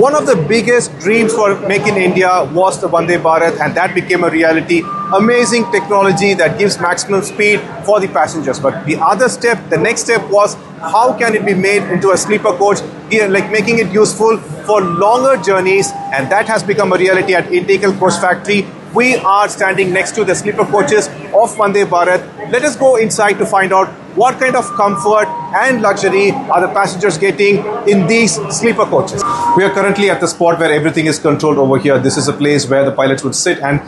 One of the biggest dreams for Make in India was the Vande Bharat, and that became a reality. Amazing technology that gives maximum speed for the passengers. But the next step was how can it be made into a sleeper coach, like making it useful for longer journeys, and that has become a reality at Integral Coach Factory. We are standing next to the sleeper coaches of Vande Bharat. Let us go inside to find out what kind of comfort and luxury are the passengers getting in these sleeper coaches. We are currently at the spot where everything is controlled over here. This is a place where the pilots would sit and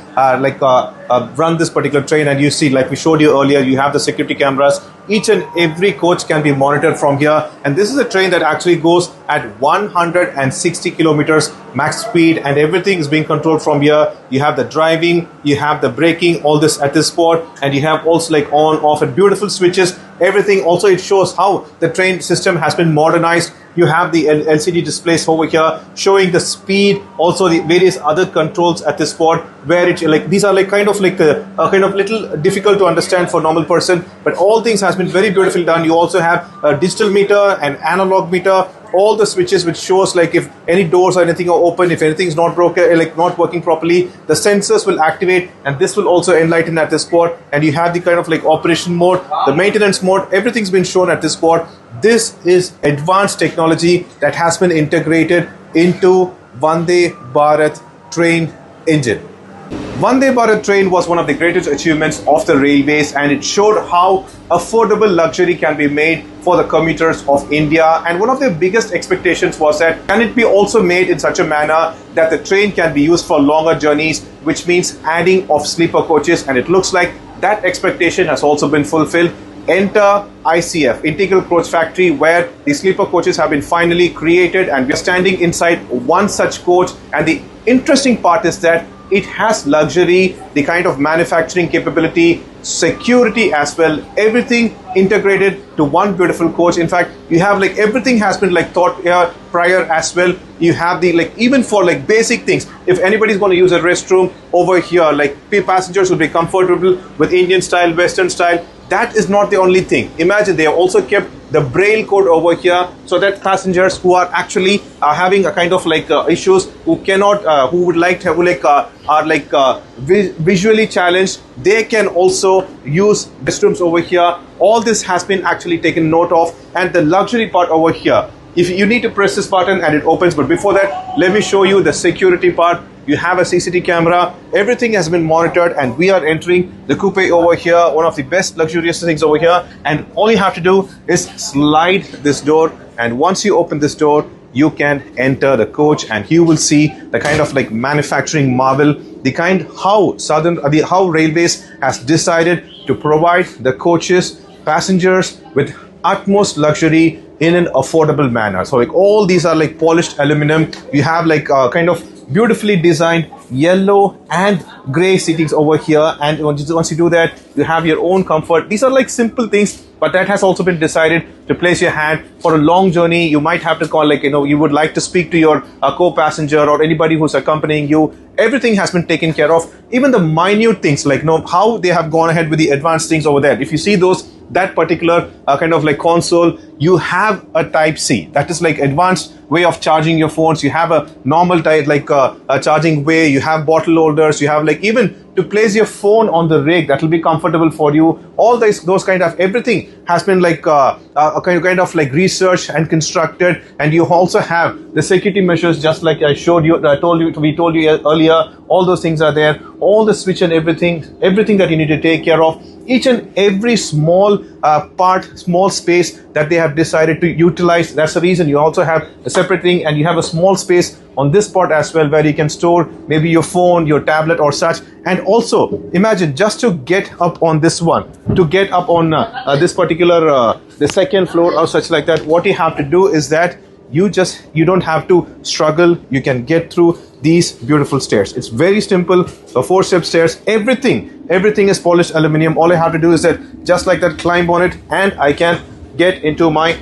run this particular train. And you see, like we showed you earlier, you have the security cameras. Each and every coach can be monitored from here. And this is a train that actually goes at 160 kilometers max speed, and everything is being controlled from here. You have the driving, you have the braking, all this at this spot, and you have also like on, off, and beautiful switches. Everything also, it shows how the train system has been modernized. You have the LCD displays over here showing the speed, also the various other controls at this spot, where it like these are like kind of little difficult to understand for normal person, but all things has been very beautifully done. You also have a digital meter and analog meter, all the switches which shows like if any doors or anything are open, if anything is not broken, like not working properly, the sensors will activate, and this will also enlighten at this spot. And you have the kind of like operation mode, the maintenance mode, everything's been shown at this spot. This is advanced technology that has been integrated into Vande Bharat train engine. Vande Bharat train was one of the greatest achievements of the railways, and it showed how affordable luxury can be made for the commuters of India. And one of their biggest expectations was that can it be also made in such a manner that the train can be used for longer journeys, which means adding of sleeper coaches, and it looks like that expectation has also been fulfilled. Enter ICF, Integral Coach Factory, where the sleeper coaches have been finally created, and we are standing inside one such coach. And the interesting part is that it has luxury, the kind of manufacturing capability, security as well, everything integrated to one beautiful coach. In fact, you have like everything has been like thought prior as well. You have the like even for like basic things, if anybody's going to use a restroom over here, like passengers will be comfortable with Indian style, Western style. That is not the only thing. Imagine they have also kept the braille code over here, so that passengers who are actually having a kind of like issues, who cannot, who would like to are visually challenged, they can also use restrooms over here. All this has been actually taken note of. And the luxury part over here, if you need to press this button and it opens, but before that, let me show you the security part. You have a CCTV camera, everything has been monitored, and we are entering the coupe over here, one of the best luxurious things over here. And all you have to do is slide this door, and once you open this door, you can enter the coach, and you will see the kind of like manufacturing marvel, the kind how railways has decided to provide the coaches, passengers with utmost luxury in an affordable manner. So like all these are like polished aluminum. You have like kind of beautifully designed yellow and gray seatings over here, and once you do that, you have your own comfort. These are like simple things, but that has also been decided to place your hand for a long journey. You might have to call, like, you would like to speak to your co-passenger or anybody who's accompanying you. Everything has been taken care of. Even the minute things, like how they have gone ahead with the advanced things over there. If you see that particular kind of like console, you have a type C, that is like advanced way of charging your phones. You have a normal type like a charging way. You have bottle holders. You have like even to place your phone on the rig, that will be comfortable for you. All those kind of everything has been like a kind of like researched and constructed. And you also have the security measures, just like we told you earlier. All those things are there. All the switch and everything that you need to take care of. Each and every small small space that they have decided to utilize. That's the reason you also have a separate thing, and you have a small space on this part as well, where you can store maybe your phone, your tablet or such. And also imagine just to get up on this one, to get up on this particular the second floor or such like that, what you have to do is that you don't have to struggle. You can get through these beautiful stairs. It's very simple, a 4-step stairs. Everything is polished aluminum. All I have to do is that just like that, climb on it, and I can get into my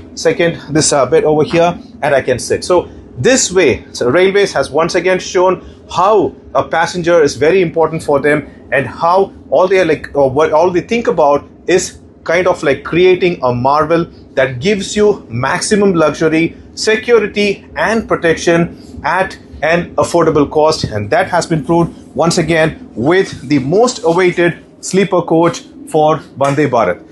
this bed over here, and I can sit. So this way, Railways has once again shown how a passenger is very important for them, and how all they think about is kind of like creating a marvel that gives you maximum luxury, security and protection at an affordable cost, and that has been proved once again with the most awaited sleeper coach for Vande Bharat.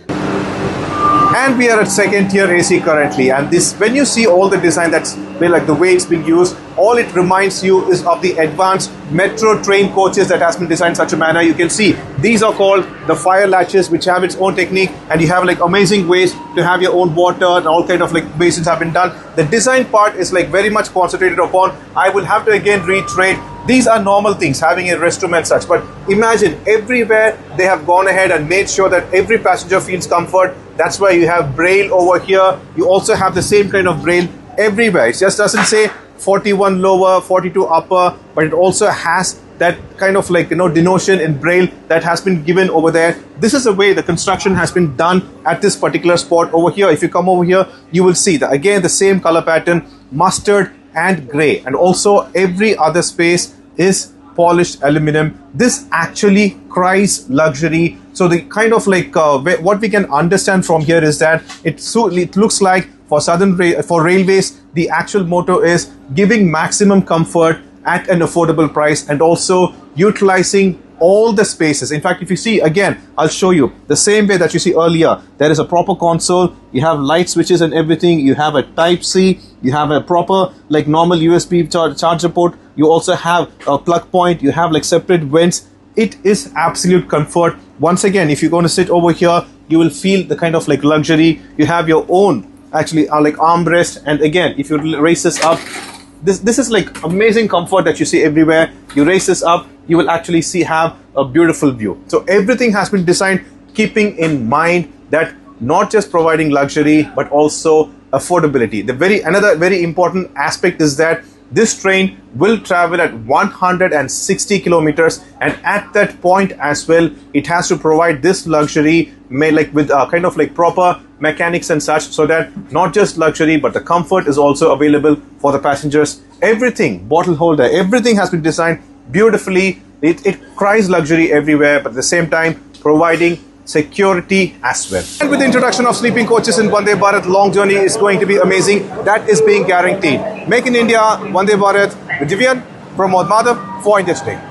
And we are at second tier AC currently, and this, when you see all the design, that's like the way it's been used, all it reminds you is of the advanced metro train coaches that has been designed in such a manner. You can see these are called the fire latches, which have its own technique, and you have like amazing ways to have your own water, and all kind of like basins have been done. The design part is like very much concentrated upon. I will have to again reiterate, these are normal things, having a restroom and such, but imagine everywhere they have gone ahead and made sure that every passenger feels comfort. That's why you have braille over here. You also have the same kind of braille everywhere. It just doesn't say 41 lower, 42 upper, but it also has that kind of like, denotion in braille that has been given over there. This is the way the construction has been done at this particular spot over here. If you come over here, you will see that again the same color pattern, mustard and gray, and also every other space is polished aluminum. This actually cries luxury. So the kind of like what we can understand from here is that it looks like for for railways, the actual motto is giving maximum comfort at an affordable price and also utilizing all the spaces. In fact, if you see again, I'll show you the same way that you see earlier. There is a proper console, you have light switches and everything, you have a type C, you have a proper like normal USB charger port, you also have a plug point, you have like separate vents. It is absolute comfort. Once again, if you're going to sit over here, you will feel the kind of like luxury. You have your own actually like armrest, and again if you raise this up, this is like amazing comfort that you see everywhere. You raise this up, you will actually have a beautiful view. So everything has been designed keeping in mind that not just providing luxury but also affordability. Another very important aspect is that this train will travel at 160 kilometers, and at that point as well, it has to provide this luxury made like with kind of like proper mechanics and such, so that not just luxury but the comfort is also available for the passengers. Everything, bottle holder, everything has been designed beautifully. It cries luxury everywhere, but at the same time providing security as well. And with the introduction of sleeping coaches in Vande Bharat, long journey is going to be amazing. That is being guaranteed. Make in India, Vande Bharat. With Divyan, Pramod Madhav for India Today.